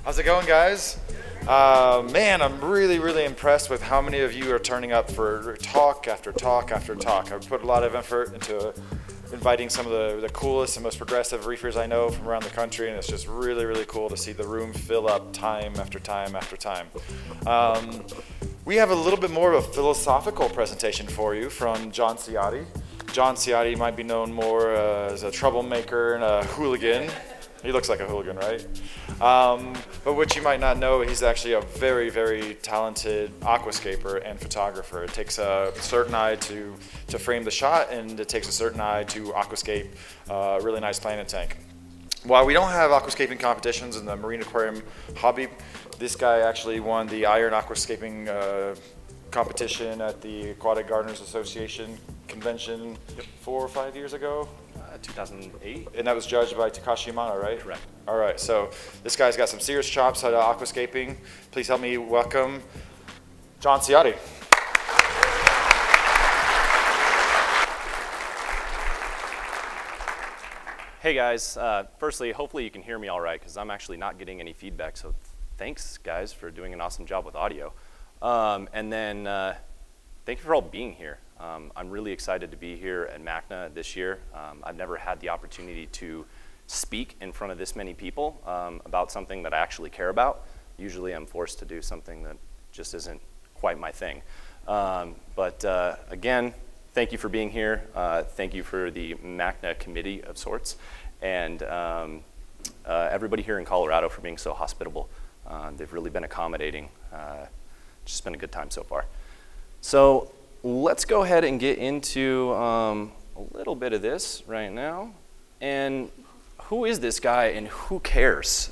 How's it going, guys? Man, I'm really impressed with how many of you are turning up for talk after talk after talk. I've put a lot of effort into inviting some of the coolest and most progressive reefers I know from around the country, and it's just really cool to see the room fill up time after time after time. We have a little bit more of a philosophical presentation for you from John Ciotti. John Ciotti might be known more as a troublemaker and a hooligan. He looks like a hooligan, right? But what you might not know, he's actually a very talented aquascaper and photographer. It takes a certain eye to frame the shot, and it takes a certain eye to aquascape a really nice planet tank. While we don't have aquascaping competitions in the marine aquarium hobby, this guy actually won the Iron Aquascaping competition at the Aquatic Gardeners Association convention 4 or 5 years ago. 2008. And that was judged by Takashi Yamano, right? Correct. All right, so this guy's got some serious chops at aquascaping. Please help me welcome John Ciotti. Hey guys, firstly, hopefully you can hear me all right, because I'm actually not getting any feedback, so thanks guys for doing an awesome job with audio. And then thank you for all being here. I'm really excited to be here at MACNA this year. I've never had the opportunity to speak in front of this many people about something that I actually care about. Usually I'm forced to do something that just isn't quite my thing. Again, thank you for being here. Thank you for the MACNA committee of sorts, and everybody here in Colorado for being so hospitable. They've really been accommodating. It's just been a good time so far. So let's go ahead and get into a little bit of this right now. And who is this guy and who cares?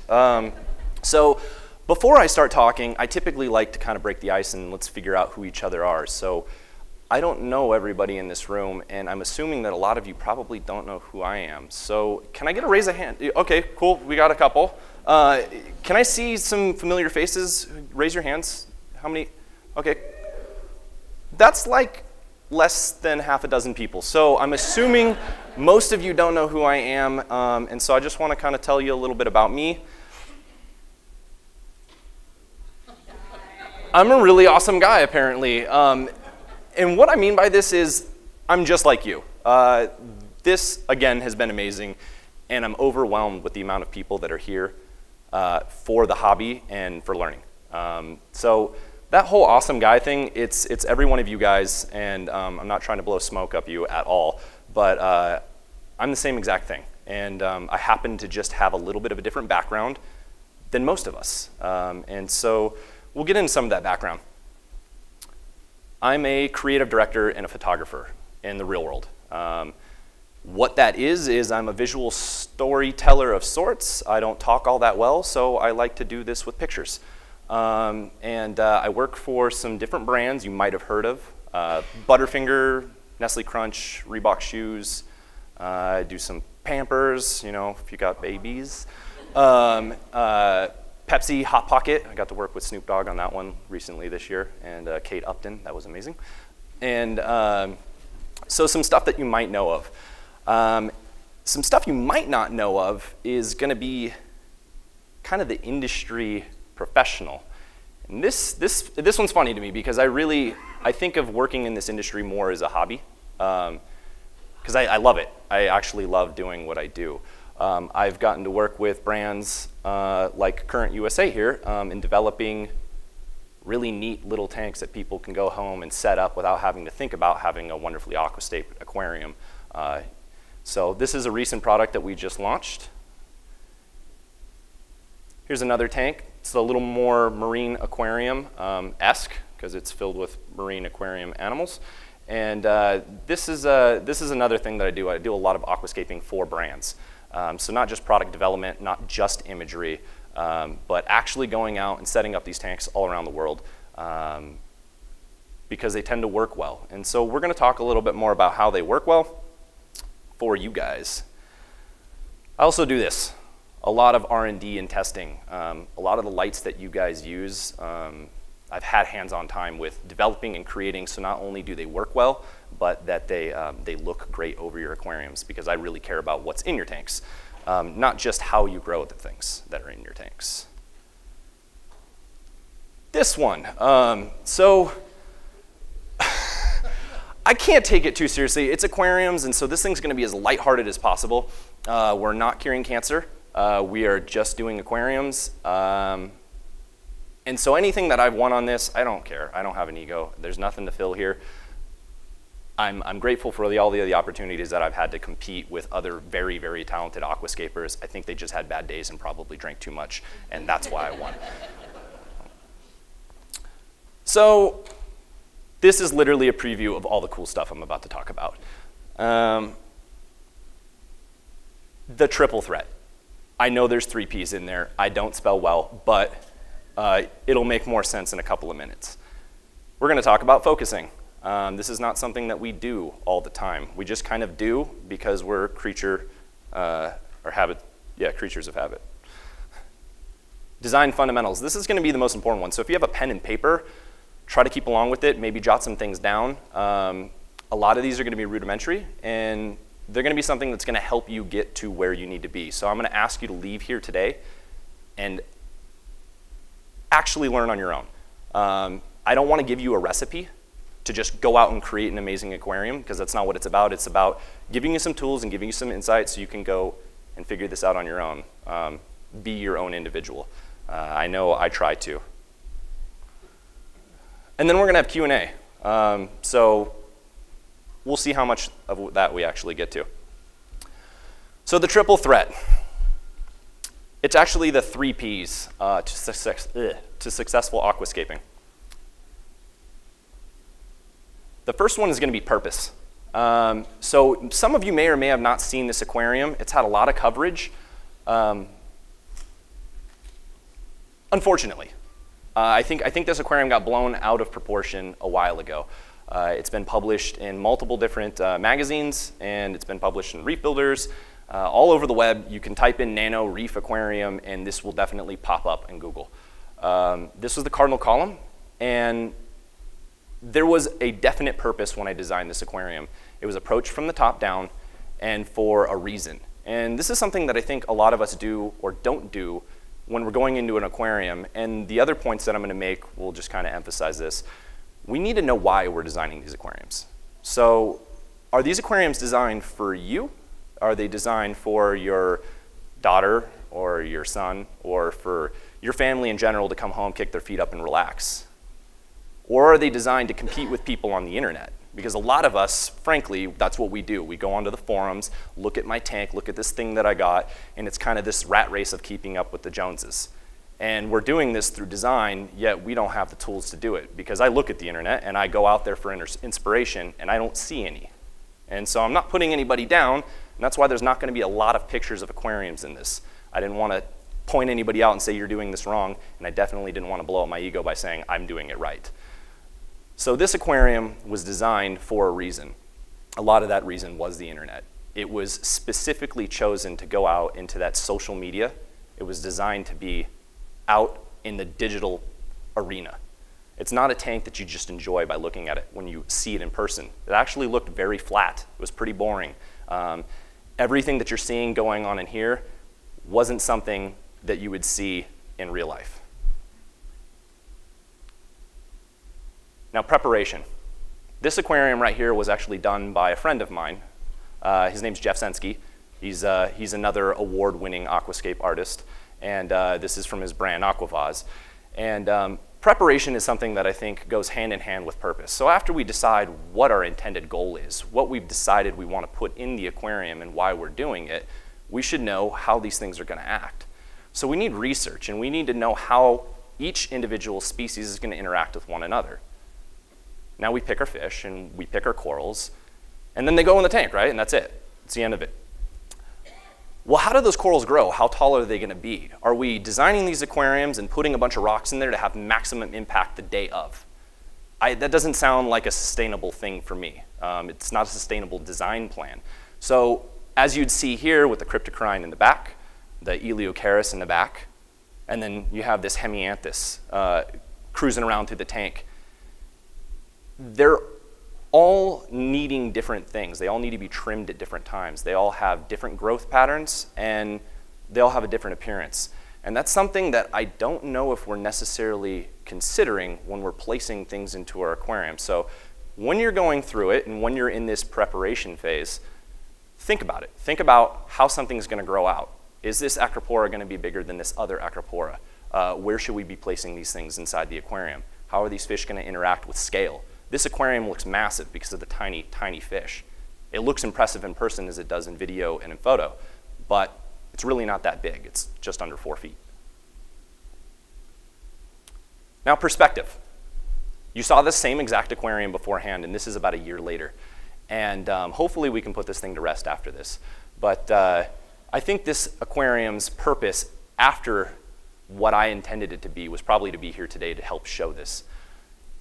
So before I start talking, I typically like to kind of break the ice and let's figure out who each other are. So I don't know everybody in this room, and I'm assuming that a lot of you probably don't know who I am. So can I get a raise of hand? Okay, cool, we got a couple. Can I see some familiar faces? Raise your hands. How many? Okay. That's like less than half a dozen people. So I'm assuming most of you don't know who I am, and so I just want to kind of tell you a little bit about me. I'm a really awesome guy, apparently. And what I mean by this is I'm just like you. This, again, has been amazing, and I'm overwhelmed with the amount of people that are here for the hobby and for learning. So that whole awesome guy thing, it's every one of you guys, and I'm not trying to blow smoke up you at all, but I'm the same exact thing. And I happen to just have a little bit of a different background than most of us. And so we'll get into some of that background. I'm a creative director and a photographer in the real world. What that is I'm a visual storyteller of sorts. I don't talk all that well, so I like to do this with pictures. I work for some different brands you might have heard of. Butterfinger, Nestle Crunch, Reebok shoes. I do some Pampers, you know, if you got babies. Pepsi Hot Pocket. I got to work with Snoop Dogg on that one recently this year, and Kate Upton. That was amazing. And so some stuff that you might know of. Some stuff you might not know of is going to be kind of the industry professional. And this one's funny to me because I think of working in this industry more as a hobby, because I love it. I actually love doing what I do. I've gotten to work with brands like Current USA here in developing really neat little tanks that people can go home and set up without having to think about having a wonderfully aquascaped aquarium. So this is a recent product that we just launched. Here's another tank. It's a little more marine aquarium-esque because it's filled with marine aquarium animals. And this is another thing that I do. I do a lot of aquascaping for brands. So not just product development, not just imagery, but actually going out and setting up these tanks all around the world because they tend to work well. And so we're going to talk a little bit more about how they work well for you guys. I also do this. A lot of R&D and testing. A lot of the lights that you guys use, I've had hands-on time with developing and creating, so not only do they work well, but that they look great over your aquariums, because I really care about what's in your tanks. not just how you grow the things that are in your tanks. This one, so I can't take it too seriously. It's aquariums, and so this thing's gonna be as lighthearted as possible. We're not curing cancer. We are just doing aquariums. And so anything that I've won on this, I don't care. I don't have an ego. There's nothing to fill here. I'm grateful for all the opportunities that I've had to compete with other very, very talented aquascapers. I think they just had bad days and probably drank too much, and that's why I won. So this is literally a preview of all the cool stuff I'm about to talk about. The triple threat. I know there's 3 P's in there. I don't spell well, but it'll make more sense in a couple of minutes. We're gonna talk about focusing. This is not something that we do all the time. We just kind of do because we're creatures of habit. Design fundamentals. This is gonna be the most important one. So if you have a pen and paper, try to keep along with it, maybe jot some things down. A lot of these are gonna be rudimentary, and they're gonna be something that's gonna help you get to where you need to be. So I'm gonna ask you to leave here today and actually learn on your own. I don't wanna give you a recipe to just go out and create an amazing aquarium, because that's not what it's about. It's about giving you some tools and giving you some insights so you can go and figure this out on your own. Be your own individual. I know I try to. And then we're gonna have Q&A. So we'll see how much of that we actually get to. So the triple threat. It's actually the 3 Ps to successful aquascaping. The first one is gonna be purpose. So some of you may or may have not seen this aquarium. It's had a lot of coverage. Unfortunately. I think this aquarium got blown out of proportion a while ago. It's been published in multiple different magazines, and it's been published in Reef Builders. All over the web, you can type in nano reef aquarium, and this will definitely pop up in Google. This was the cardinal column, and there was a definite purpose when I designed this aquarium. It was approached from the top down and for a reason. And this is something that I think a lot of us do or don't do when we're going into an aquarium. And the other points that I'm gonna make will just kind of emphasize this. We need to know why we're designing these aquariums. So are these aquariums designed for you? Are they designed for your daughter or your son or for your family in general to come home, kick their feet up and relax? Or are they designed to compete with people on the internet? Because a lot of us, frankly, that's what we do. We go onto the forums, look at my tank, look at this thing that I got, and it's kind of this rat race of keeping up with the Joneses. And we're doing this through design, yet we don't have the tools to do it. Because I look at the internet and I go out there for inspiration and I don't see any. And so I'm not putting anybody down, and that's why there's not gonna be a lot of pictures of aquariums in this. I didn't wanna point anybody out and say you're doing this wrong, and I definitely didn't wanna blow up my ego by saying I'm doing it right. So this aquarium was designed for a reason. A lot of that reason was the internet. It was specifically chosen to go out into that social media. It was designed to be out in the digital arena. It's not a tank that you just enjoy by looking at it when you see it in person. It actually looked very flat. It was pretty boring. Everything that you're seeing going on in here wasn't something that you would see in real life. Now, preparation. This aquarium right here was actually done by a friend of mine. His name's Jeff Sensky. He's another award-winning aquascape artist, and this is from his brand Aquavaz. And preparation is something that I think goes hand in hand with purpose. So after we decide what our intended goal is, what we've decided we want to put in the aquarium and why we're doing it, we should know how these things are going to act. So we need research, and we need to know how each individual species is going to interact with one another. Now we pick our fish and we pick our corals, and then they go in the tank, right? And that's it. It's the end of it. Well, how do those corals grow? How tall are they gonna be? Are we designing these aquariums and putting a bunch of rocks in there to have maximum impact the day of? That doesn't sound like a sustainable thing for me. It's not a sustainable design plan. So as you'd see here with the cryptocoryne in the back, the Eliocharis in the back, and then you have this hemianthus cruising around through the tank. They're all needing different things. They all need to be trimmed at different times. They all have different growth patterns, and they all have a different appearance. And that's something that I don't know if we're necessarily considering when we're placing things into our aquarium. So when you're going through it and when you're in this preparation phase, think about it. Think about how something's going to grow out. Is this acropora going to be bigger than this other acropora? Where should we be placing these things inside the aquarium? How are these fish going to interact with scale? This aquarium looks massive because of the tiny, tiny fish. It looks impressive in person as it does in video and in photo, but it's really not that big. It's just under 4 feet. Now, perspective. You saw this same exact aquarium beforehand, and this is about a year later. And hopefully we can put this thing to rest after this. But I think this aquarium's purpose after what I intended it to be was probably to be here today to help show this.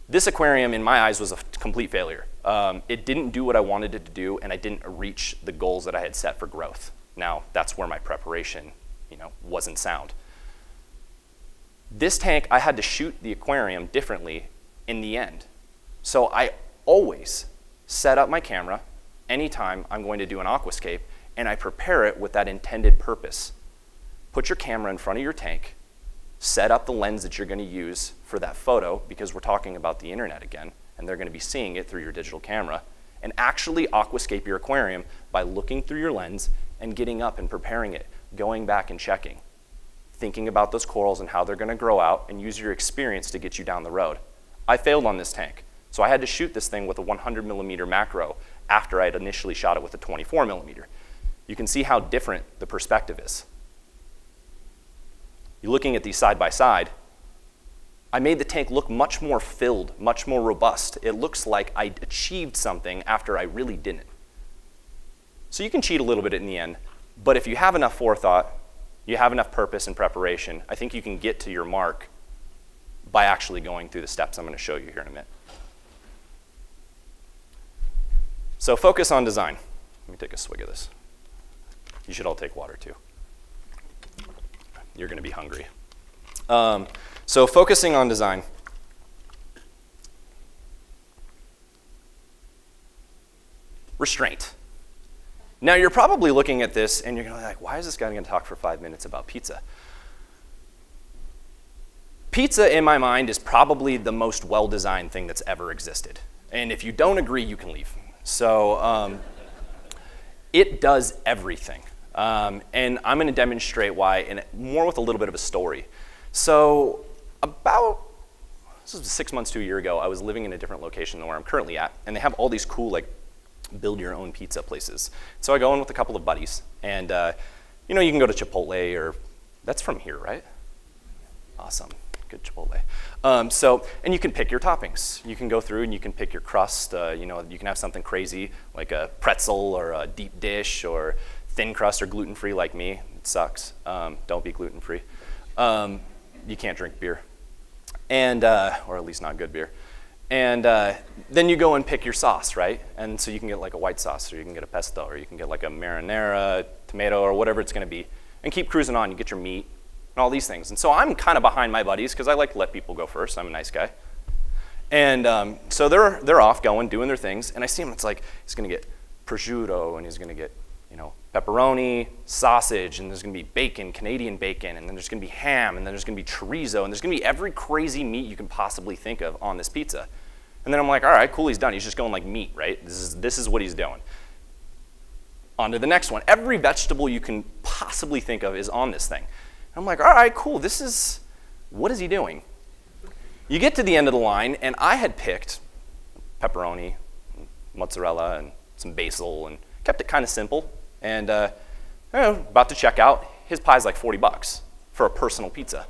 This aquarium, in my eyes, was a complete failure. It didn't do what I wanted it to do, and I didn't reach the goals that I had set for growth. Now, that's where my preparation, wasn't sound. This tank, I had to shoot the aquarium differently in the end. So I always set up my camera anytime I'm going to do an aquascape, and I prepare it with that intended purpose. Put your camera in front of your tank, set up the lens that you're going to use for that photo, because we're talking about the internet again, and they're going to be seeing it through your digital camera, and actually aquascape your aquarium by looking through your lens and getting up and preparing it, going back and checking, thinking about those corals and how they're going to grow out, and use your experience to get you down the road. I failed on this tank, so I had to shoot this thing with a 100mm macro after I had initially shot it with a 24mm. You can see how different the perspective is. You're looking at these side by side. I made the tank look much more filled, much more robust. It looks like I achieved something after I really didn't. So you can cheat a little bit in the end, but if you have enough forethought, you have enough purpose and preparation, I think you can get to your mark by actually going through the steps I'm going to show you here in a minute. So focus on design. Let me take a swig of this. You should all take water too. You're going to be hungry. So focusing on design. Restraint. Now you're probably looking at this and you're going to be like, why is this guy going to talk for 5 minutes about pizza? Pizza, in my mind, is probably the most well-designed thing that's ever existed. And if you don't agree, you can leave. So it does everything. And I'm going to demonstrate why, and more with a little bit of a story. So this was 6 months to a year ago, I was living in a different location than where I'm currently at, and they have all these cool, build your own pizza places. So I go in with a couple of buddies, and you can go to Chipotle, or that's from here, right? Awesome, good Chipotle. And you can pick your toppings. You can go through and you can pick your crust. You can have something crazy like a pretzel or a deep dish or thin crust or gluten-free like me. It sucks. Don't be gluten-free. You can't drink beer, and or at least not good beer. And then you go and pick your sauce, right? And so you can get like a white sauce, or you can get a pesto, or you can get like a marinara, tomato, or whatever it's going to be, and keep cruising on. You get your meat and all these things. And so I'm kind of behind my buddies because I like to let people go first. I'm a nice guy. And so they're off going, doing their things, and I see him. It's like he's going to get prosciutto, and he's going to get pepperoni, sausage, and there's going to be bacon, Canadian bacon, and then there's going to be ham, and then there's going to be chorizo, and there's going to be every crazy meat you can possibly think of on this pizza. And then I'm like, all right, cool, he's done. He's just going like meat, right? This is what he's doing. On to the next one. Every vegetable you can possibly think of is on this thing. And I'm like, all right, cool, what is he doing? You get to the end of the line, and I had picked pepperoni, and mozzarella, and some basil, and kept it kind of simple. And about to check out, his pie's like $40 for a personal pizza.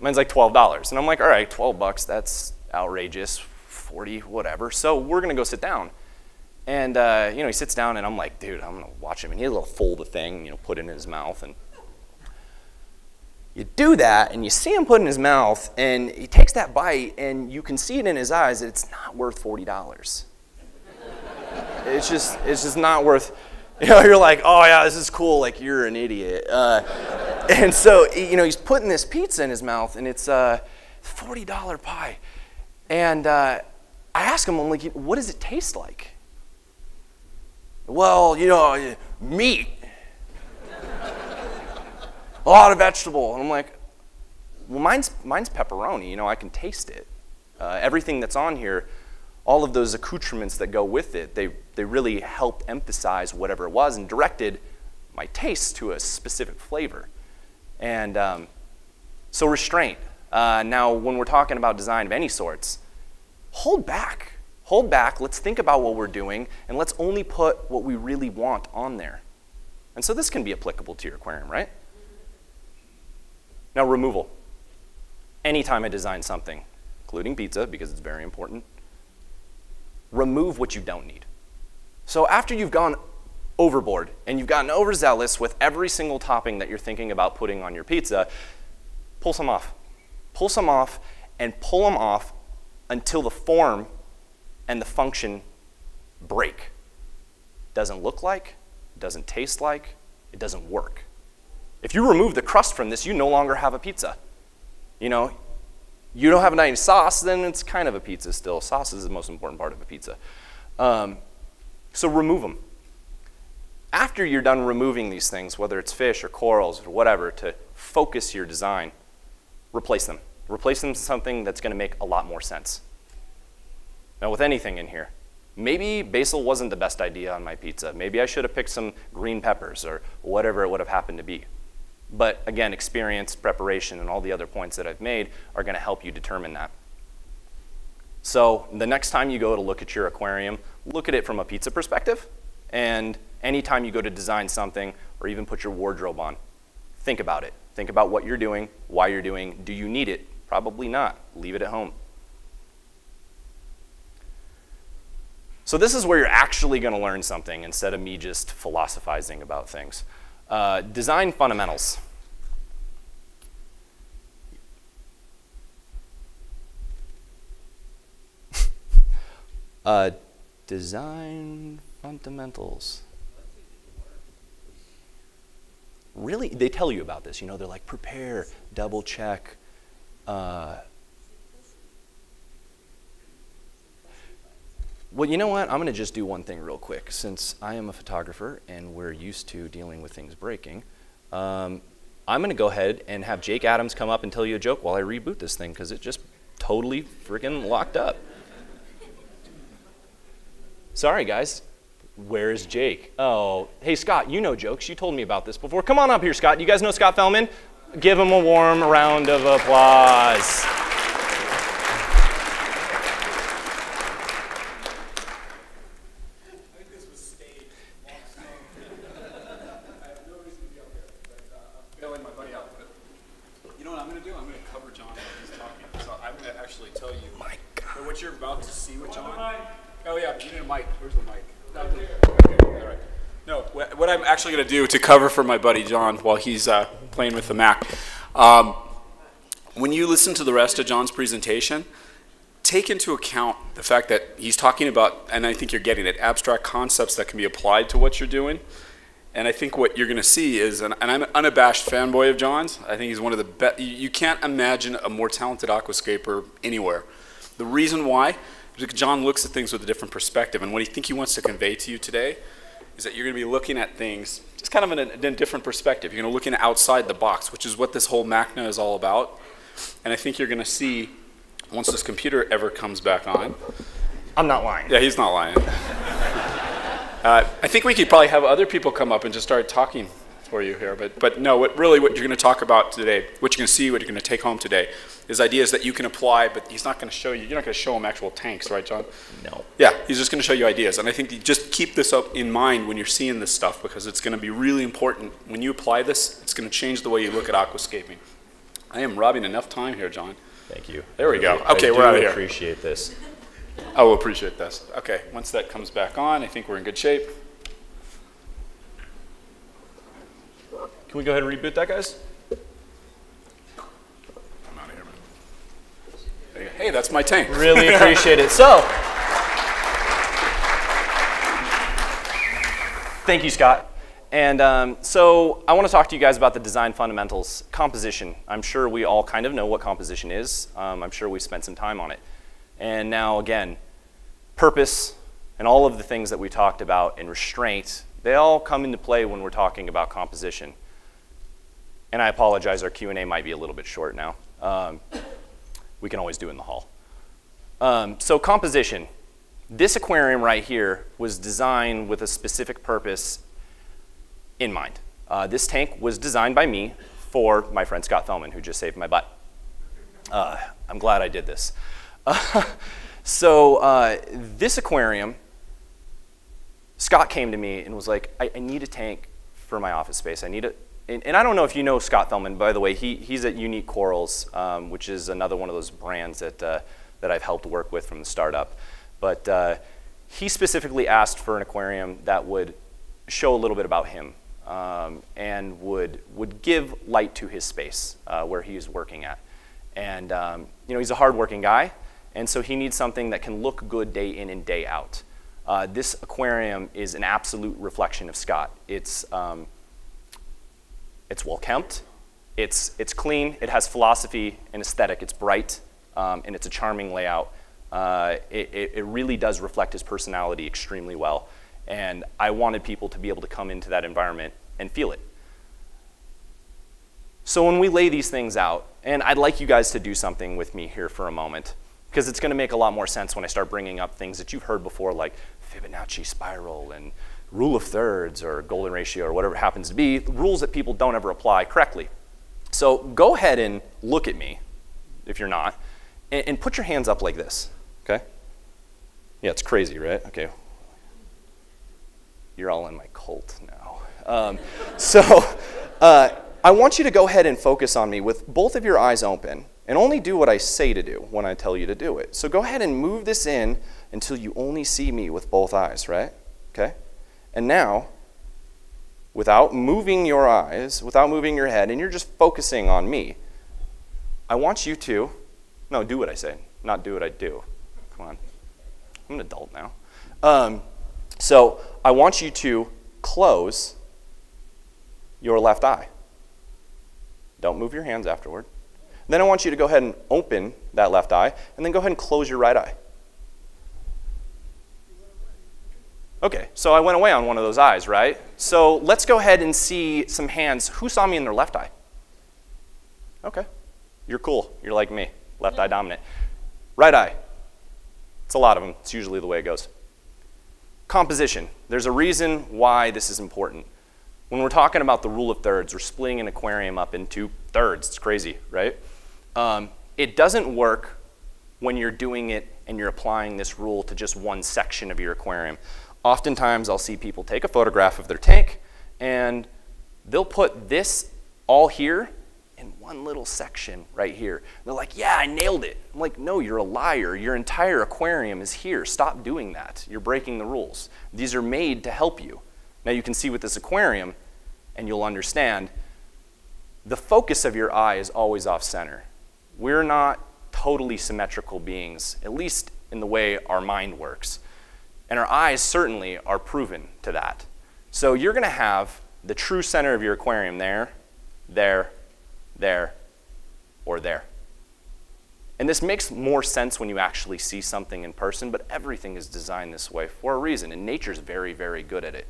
Mine's like $12. And I'm like, all right, $12, that's outrageous, 40, whatever. So we're gonna go sit down. And he sits down and I'm like, dude, I'm gonna watch him. And he has a little fold of thing, put it in his mouth. And you do that and you see him put it in his mouth and he takes that bite and you can see it in his eyes that it's not worth $40. It's just not worth, you're like, oh yeah, this is cool, like you're an idiot. And so, he's putting this pizza in his mouth and it's a $40 pie. And I ask them, I'm like, what does it taste like? Well, you know, meat. A lot of vegetable. And I'm like, well, mine's pepperoni. You know, I can taste it. Everything that's on here, all of those accoutrements that go with it, they really helped emphasize whatever it was and directed my taste to a specific flavor. And so restraint. Now, when we're talking about design of any sorts, hold back. Hold back. Let's think about what we're doing, and let's only put what we really want on there. And so this can be applicable to your aquarium, right? Now, removal. Anytime I design something, including pizza, because it's very important, remove what you don't need. So after you've gone overboard and you've gotten overzealous with every single topping that you're thinking about putting on your pizza, pull some off. Pull some off and pull them off until the form and the function break. Doesn't look like, doesn't taste like, it doesn't work. If you remove the crust from this, you no longer have a pizza. You know, you don't have any sauce, then it's kind of a pizza still. Sauce is the most important part of a pizza. So remove them. After you're done removing these things, whether it's fish or corals or whatever, to focus your design, replace them. Replace them with something that's going to make a lot more sense. Now, with anything in here, maybe basil wasn't the best idea on my pizza. Maybe I should have picked some green peppers or whatever it would have happened to be. But again, experience, preparation, and all the other points that I've made are going to help you determine that. So the next time you go to look at your aquarium, look at it from a pizza perspective. And anytime you go to design something or even put your wardrobe on, think about it. Think about what you're doing, why you're doing. Do you need it? Probably not. Leave it at home. So this is where you're actually going to learn something instead of me just philosophizing about things. Design fundamentals. Design fundamentals. Really, they tell you about this. You know, they're like, prepare, double check. Well, you know what? I'm going to just do one thing real quick. Since I am a photographer and we're used to dealing with things breaking, I'm going to go ahead and have Jake Adams come up and tell you a joke while I reboot this thing because it just totally freaking locked up. Sorry, guys. Where's Jake? Oh, hey, Scott, you know jokes. You told me about this before. Come on up here, Scott. You guys know Scott Fellman? Give him a warm round of applause. Going to do to cover for my buddy John while he's playing with the Mac. When you listen to the rest of John's presentation, take into account the fact that he's talking about, and I think you're getting it, abstract concepts that can be applied to what you're doing. And I think what you're going to see is, and I'm an unabashed fanboy of John's. I think he's one of the best. You can't imagine a more talented aquascaper anywhere. The reason why is because John looks at things with a different perspective, and what I think he wants to convey to you today is that you're going to be looking at things just kind of in a different perspective. You're going to look outside the box, which is what this whole MACNA is all about. And I think you're going to see, once this computer ever comes back on. I'm not lying. Yeah, he's not lying. I think we could probably have other people come up and just start talking for you here. But no, what you're going to talk about today, what you're going to see, what you're going to take home today, is ideas that you can apply, but he's not going to show you. You're not going to show him actual tanks, right, John? No. Yeah, he's just going to show you ideas. And I think you just keep this up in mind when you're seeing this stuff because it's going to be really important. When you apply this, it's going to change the way you look at aquascaping. I am robbing enough time here, John. Thank you. There we go. Okay, we're out of here. I appreciate this. I will appreciate this. Okay, once that comes back on, I think we're in good shape. Can we go ahead and reboot that, guys? I'm out of here, man. Hey, that's my tank. Really appreciate it. So, thank you, Scott. And so I want to talk to you guys about the design fundamentals. Composition. I'm sure we all kind of know what composition is. I'm sure we spent some time on it. And now, again, purpose, and all of the things that we talked about in restraint, they all come into play when we're talking about composition. And I apologize, our Q&A might be a little bit short now. We can always do it in the hall. So composition. This aquarium right here was designed with a specific purpose in mind. This tank was designed by me for my friend Scott Fellman, who just saved my butt. I'm glad I did this. So this aquarium, Scott came to me and was like, I need a tank for my office space. I need it. And I don't know if you know Scott Fellman, by the way. He's at Unique Corals, which is another one of those brands that I've helped work with from the startup. But he specifically asked for an aquarium that would show a little bit about him and would give light to his space where he's working at. And he's a hardworking guy, and so he needs something that can look good day in and day out. This aquarium is an absolute reflection of Scott. It's well kept, it's clean, it has philosophy and aesthetic, it's bright, and it's a charming layout. It really does reflect his personality extremely well, and I wanted people to be able to come into that environment and feel it. So when we lay these things out, and I'd like you guys to do something with me here for a moment, because it's going to make a lot more sense when I start bringing up things that you've heard before, like Fibonacci spiral and rule of thirds or golden ratio or whatever it happens to be, rules that people don't ever apply correctly. So go ahead and look at me, if you're not, and put your hands up like this, okay? Yeah, it's crazy, right? Okay. You're all in my cult now. I want you to go ahead and focus on me with both of your eyes open and only do what I say to do when I tell you to do it. So go ahead and move this in until you only see me with both eyes, right? Okay? And now, without moving your eyes, without moving your head, and you're just focusing on me, I want you to, no, do what I say, not do what I do. Come on. I'm an adult now. So I want you to close your left eye. Don't move your hands afterward. Then I want you to go ahead and open that left eye, and then go ahead and close your right eye. Okay, so I went away on one of those eyes, right? So let's go ahead and see some hands. Who saw me in their left eye? Okay, you're cool. You're like me, left eye dominant. Right eye. It's a lot of them. It's usually the way it goes. Composition. There's a reason why this is important. When we're talking about the rule of thirds, we're splitting an aquarium up into thirds. It's crazy, right? It doesn't work when you're doing it and you're applying this rule to just one section of your aquarium. Oftentimes, I'll see people take a photograph of their tank, and they'll put this all here in one little section right here. They're like, yeah, I nailed it. I'm like, no, you're a liar. Your entire aquarium is here. Stop doing that. You're breaking the rules. These are made to help you. Now you can see with this aquarium, and you'll understand, the focus of your eye is always off center. We're not totally symmetrical beings, at least in the way our mind works. And our eyes certainly are proven to that. So you're gonna have the true center of your aquarium there, there, there, or there. And this makes more sense when you actually see something in person, but everything is designed this way for a reason, and nature's very, very good at it.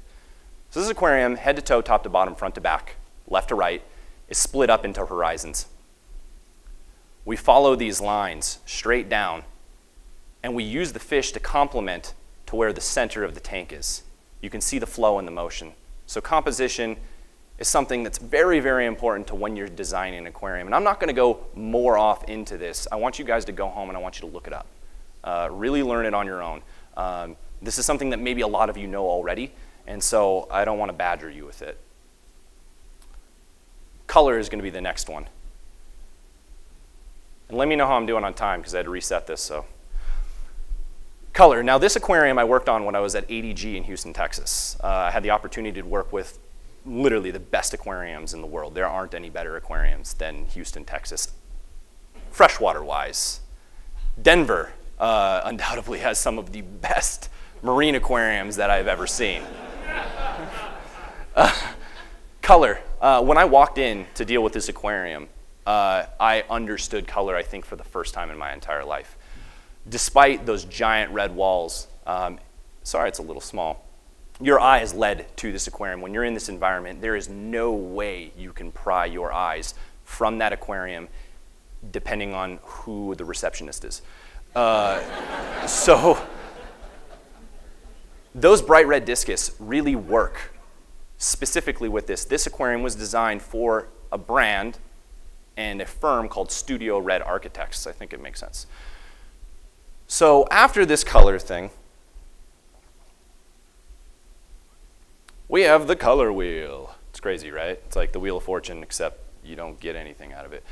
So this aquarium, head to toe, top to bottom, front to back, left to right, is split up into horizons. We follow these lines straight down, and we use the fish to complement to where the center of the tank is. You can see the flow and the motion. So composition is something that's very, very important to when you're designing an aquarium. And I'm not gonna go more off into this. I want you guys to go home and I want you to look it up. Really learn it on your own. This is something that maybe a lot of you know already, and so I don't want to badger you with it. Color is going to be the next one. And let me know how I'm doing on time, because I had to reset this. So, color. Now this aquarium I worked on when I was at ADG in Houston, Texas. I had the opportunity to work with literally the best aquariums in the world. There aren't any better aquariums than Houston, Texas, freshwater-wise. Denver undoubtedly has some of the best marine aquariums that I've ever seen. Color. When I walked in to deal with this aquarium, I understood color, I think, for the first time in my entire life. Despite those giant red walls Sorry, it's a little small. Your eye is led to this aquarium. When you're in this environment, there is no way you can pry your eyes from that aquarium depending on who the receptionist is. So those bright red discus really work specifically with this. This aquarium was designed for a brand and a firm called Studio Red Architects. I think it makes sense. So after this color thing, we have the color wheel. It's crazy, right? It's like the Wheel of Fortune, except you don't get anything out of it.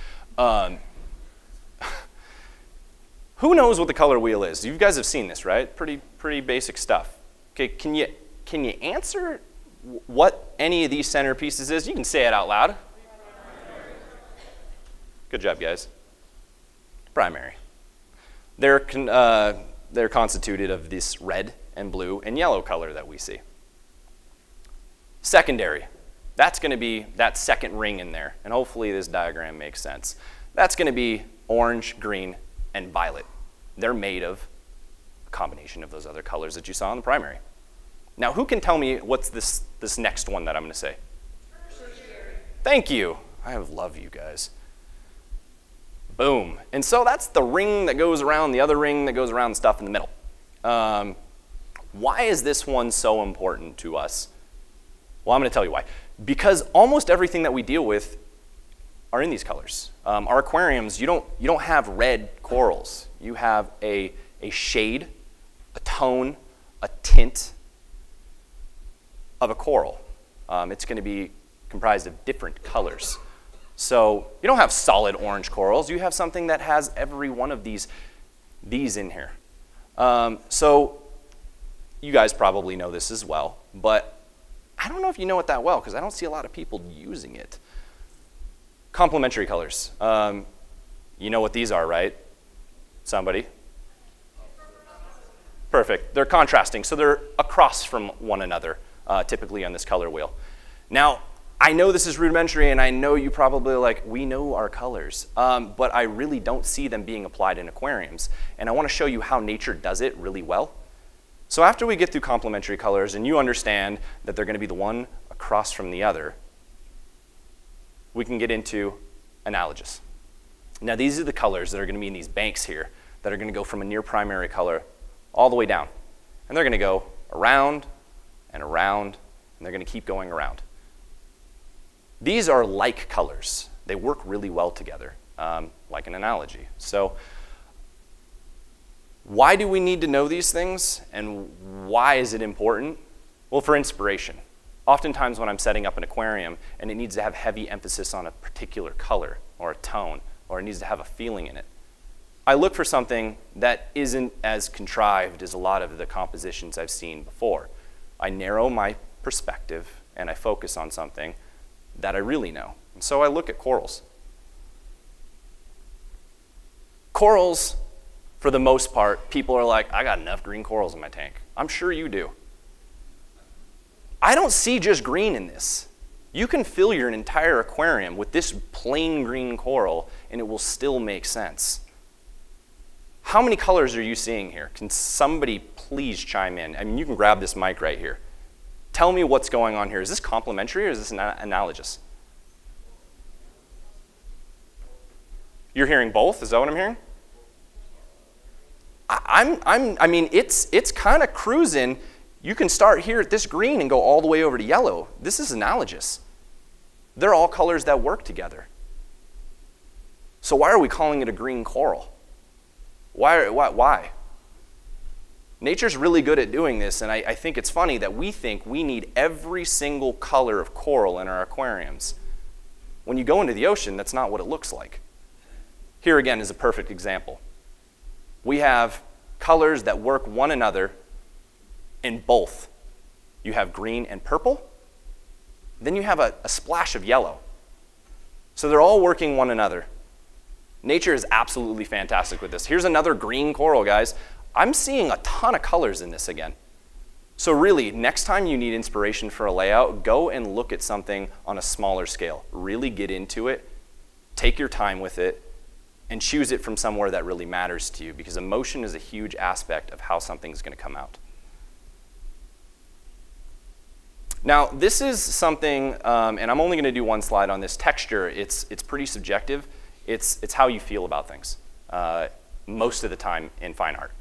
Who knows what the color wheel is? You guys have seen this, right? Pretty basic stuff. Okay, can you answer what any of these centerpieces is? You can say it out loud. Good job, guys. Primary. They're constituted of this red and blue and yellow color that we see. Secondary. That's going to be that second ring in there, and hopefully this diagram makes sense. That's going to be orange, green, and violet. They're made of a combination of those other colors that you saw in the primary. Now, who can tell me what's this next one that I'm going to say? Tertiary. Thank you. I love you guys. Boom. And so that's the ring that goes around the other ring that goes around the stuff in the middle. Why is this one so important to us? Well, I'm going to tell you why. Because almost everything that we deal with are in these colors. Our aquariums, you don't have red corals. You have a shade, a tone, a tint of a coral. It's going to be comprised of different colors. So you don't have solid orange corals. You have something that has every one of these in here. So you guys probably know this as well, but I don't know if you know it that well because I don't see a lot of people using it. Complementary colors. You know what these are, right? Somebody? Perfect. They're contrasting, so they're across from one another, typically on this color wheel. Now, I know this is rudimentary, and I know you probably are like, we know our colors, but I really don't see them being applied in aquariums, and I want to show you how nature does it really well. So after we get through complementary colors, and you understand that they're going to be the one across from the other, we can get into analogous. Now, these are the colors that are going to be in these banks here that are going to go from a near primary color all the way down, and they're going to go around and around, and they're going to keep going around. These are like colors. They work really well together, like an analogy. So why do we need to know these things, and why is it important? Well, for inspiration. Oftentimes when I'm setting up an aquarium and it needs to have heavy emphasis on a particular color or a tone, or it needs to have a feeling in it, I look for something that isn't as contrived as a lot of the compositions I've seen before. I narrow my perspective and I focus on something that I really know. And so I look at corals. Corals, for the most part, people are like, I got enough green corals in my tank. I'm sure you do. I don't see just green in this. You can fill your entire aquarium with this plain green coral and it will still make sense. How many colors are you seeing here? Can somebody please chime in? I mean, you can grab this mic right here. Tell me what's going on here. Is this complementary or is this analogous? You're hearing both? Is that what I'm hearing? I mean, it's kind of cruising. You can start here at this green and go all the way over to yellow. This is analogous. They're all colors that work together. So why are we calling it a green coral? Why? Nature's really good at doing this, and I think it's funny that we think we need every single color of coral in our aquariums. When you go into the ocean, that's not what it looks like. Here again is a perfect example. We have colors that work one another in both. You have green and purple, then you have a splash of yellow. So they're all working one another. Nature is absolutely fantastic with this. Here's another green coral, guys. I'm seeing a ton of colors in this again. So really, next time you need inspiration for a layout, go and look at something on a smaller scale. Really get into it, take your time with it, and choose it from somewhere that really matters to you, because emotion is a huge aspect of how something's going to come out. Now, this is something, and I'm only going to do one slide on this. Texture, it's pretty subjective. It's how you feel about things most of the time in fine art.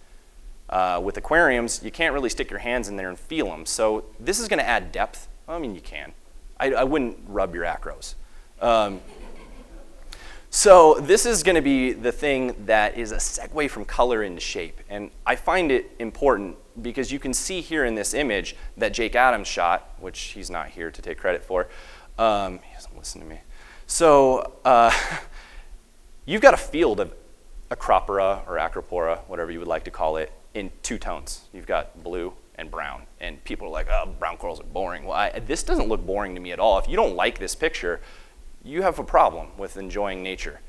With aquariums, you can't really stick your hands in there and feel them. So this is going to add depth. I mean, you can. I wouldn't rub your acros. So this is going to be the thing that is a segue from color into shape. And I find it important because you can see here in this image that Jake Adams shot, which he's not here to take credit for. He doesn't listen to me. So you've got a field of acropora or acropora, whatever you would like to call it, in 2 tones. You've got blue and brown. And people are like, oh, brown corals are boring. Well, this doesn't look boring to me at all. If you don't like this picture, you have a problem with enjoying nature.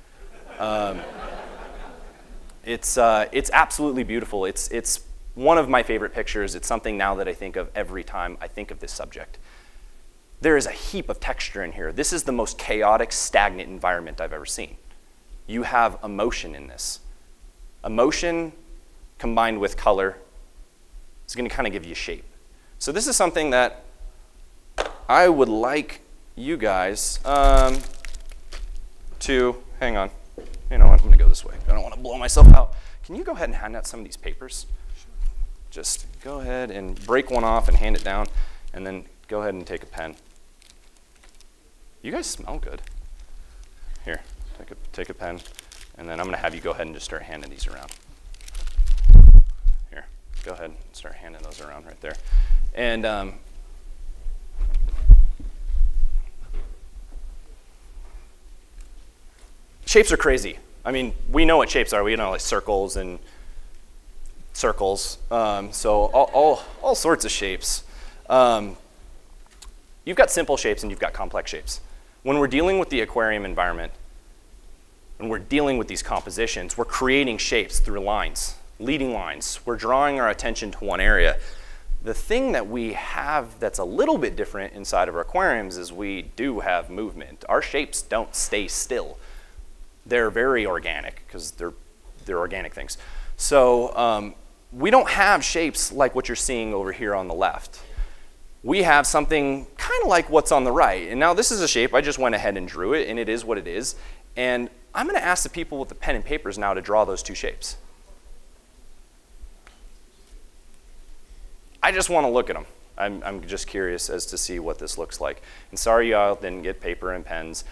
It's absolutely beautiful. It's one of my favorite pictures. It's something now that I think of every time I think of this subject. There is a heap of texture in here. This is the most chaotic, stagnant environment I've ever seen. You have emotion in this. Emotion combined with color is going to kind of give you shape. So this is something that I would like you guys to, hang on, you know what, I'm going to go this way. I don't want to blow myself out. Can you go ahead and hand out some of these papers? Just go ahead and break one off and hand it down, and then go ahead and take a pen. You guys smell good. Here, take a pen, and then I'm going to have you go ahead and just start handing these around. Here, go ahead and start handing those around right there. And shapes are crazy. I mean, we know what shapes are. We know like circles and circles. So all sorts of shapes. You've got simple shapes and you've got complex shapes. When we're dealing with the aquarium environment, when we're dealing with these compositions, we're creating shapes through lines, leading lines. We're drawing our attention to one area. The thing that we have that's a little bit different inside of our aquariums is we do have movement. Our shapes don't stay still. They're very organic because they're organic things. So we don't have shapes like what you're seeing over here on the left. We have something kind of like what's on the right. And now this is a shape. I just went ahead and drew it, and it is what it is. And I'm going to ask the people with the pen and papers now to draw those 2 shapes. I just want to look at them. I'm just curious as to see what this looks like. And sorry y'all didn't get paper and pens.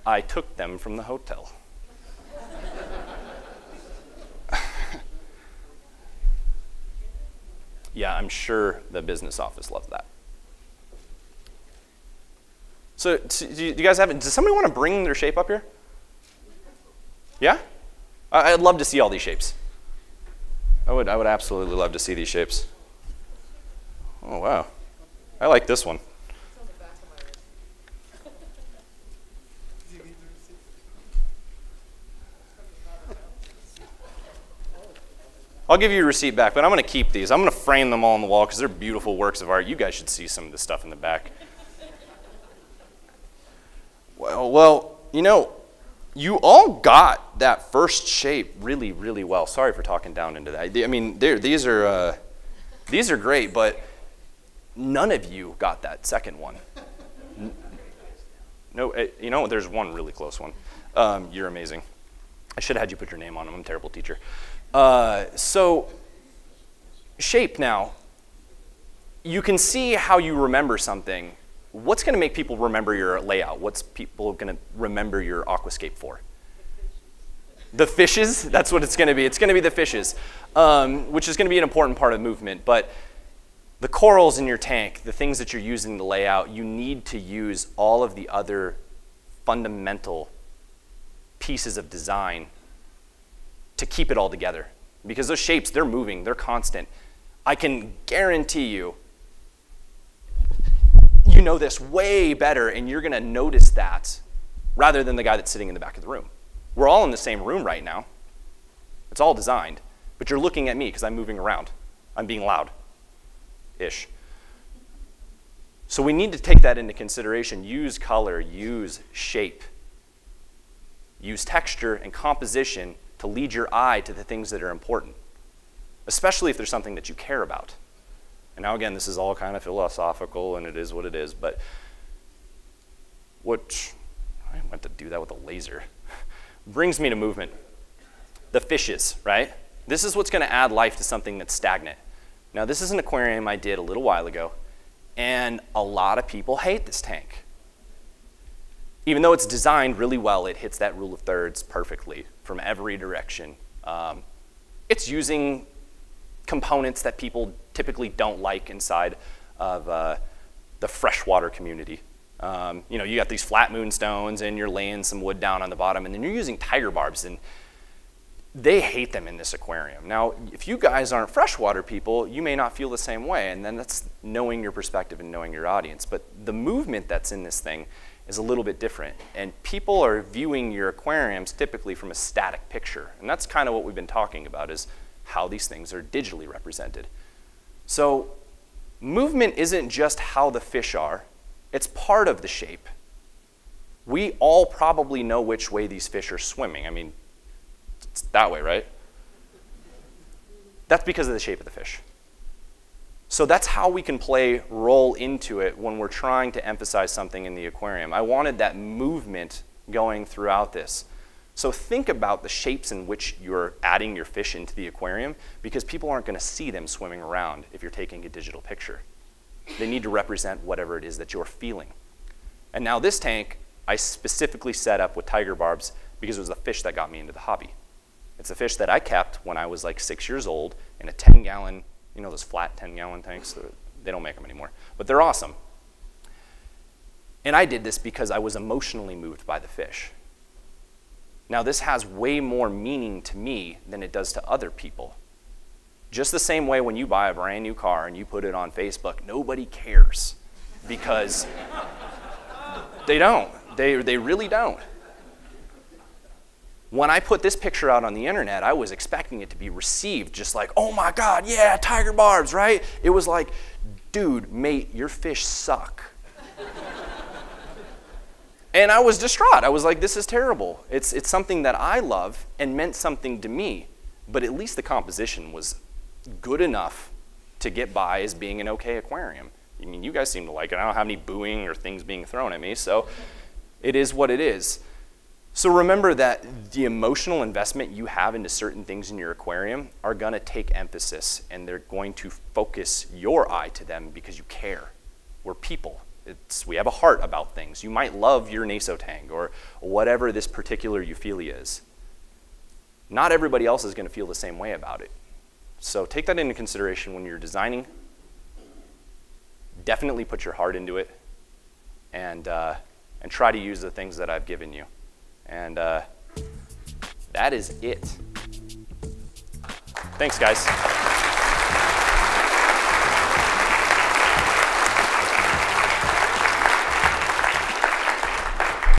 I took them from the hotel. Yeah, I'm sure the business office loved that. So do you guys have, does somebody want to bring their shape up here? Yeah? I'd love to see all these shapes. I would absolutely love to see these shapes. Oh, wow. I like this one. I'll give you a receipt back, but I'm going to keep these. I'm going to frame them all on the wall because they're beautiful works of art. You guys should see some of the stuff in the back. Well, you know, you all got that first shape really, really well. Sorry for talking down into that. I mean, these are great, but none of you got that second one. No, you know, there's one really close one. You're amazing. I should have had you put your name on them. I'm a terrible teacher. So shape now, you can see how you remember something. What's going to make people remember your layout? What's people going to remember your aquascape for? The fishes, that's what it's going to be. It's going to be the fishes, which is going to be an important part of movement. But the corals in your tank, the things that you're using to lay out, you need to use all of the other fundamental pieces of design to keep it all together. Because those shapes, they're moving, they're constant. I can guarantee you, you know this way better and you're gonna notice that rather than the guy that's sitting in the back of the room. We're all in the same room right now. It's all designed, but you're looking at me because I'm moving around. I'm being loud-ish. So we need to take that into consideration. Use color, use shape. Use texture and composition to lead your eye to the things that are important, especially if there's something that you care about. And now again, this is all kind of philosophical and it is what it is, but I went to do that with a laser. Brings me to movement. The fishes, right? This is what's gonna add life to something that's stagnant. Now this is an aquarium I did a little while ago, and a lot of people hate this tank. Even though it's designed really well, it hits that rule of thirds perfectly from every direction. It's using components that people typically don't like inside of the freshwater community. You know, you got these flat moonstones and you're laying some wood down on the bottom and then you're using tiger barbs, and they hate them in this aquarium. Now, if you guys aren't freshwater people, you may not feel the same way, and then that's knowing your perspective and knowing your audience. But the movement that's in this thing is a little bit different, and people are viewing your aquariums typically from a static picture, and that's kind of what we've been talking about, is how these things are digitally represented. So movement isn't just how the fish are, it's part of the shape. We all probably know which way these fish are swimming. I mean, it's that way, right? That's because of the shape of the fish. So that's how we can play role into it when we're trying to emphasize something in the aquarium. I wanted that movement going throughout this. So think about the shapes in which you're adding your fish into the aquarium, because people aren't going to see them swimming around if you're taking a digital picture. They need to represent whatever it is that you're feeling. And now this tank, I specifically set up with tiger barbs because it was the fish that got me into the hobby. It's a fish that I kept when I was like 6 years old in a 10-gallon, you know those flat 10-gallon tanks? They don't make them anymore, but they're awesome. And I did this because I was emotionally moved by the fish. Now this has way more meaning to me than it does to other people. Just the same way when you buy a brand new car and you put it on Facebook, nobody cares because they don't. They really don't. When I put this picture out on the internet, I was expecting it to be received just like, oh my God, yeah, tiger barbs, right? It was like, dude, mate, your fish suck. And I was distraught. I was like, this is terrible. It's something that I love and meant something to me, but at least the composition was good enough to get by as being an okay aquarium. I mean, you guys seem to like it. I don't have any booing or things being thrown at me, so it is what it is. So remember that the emotional investment you have into certain things in your aquarium are gonna take emphasis, and they're going to focus your eye to them because you care. We're people. We have a heart about things. You might love your nasotang or whatever this particular euphilia is. Not everybody else is gonna feel the same way about it. So take that into consideration when you're designing. Definitely put your heart into it, and try to use the things that I've given you. And that is it. Thanks, guys.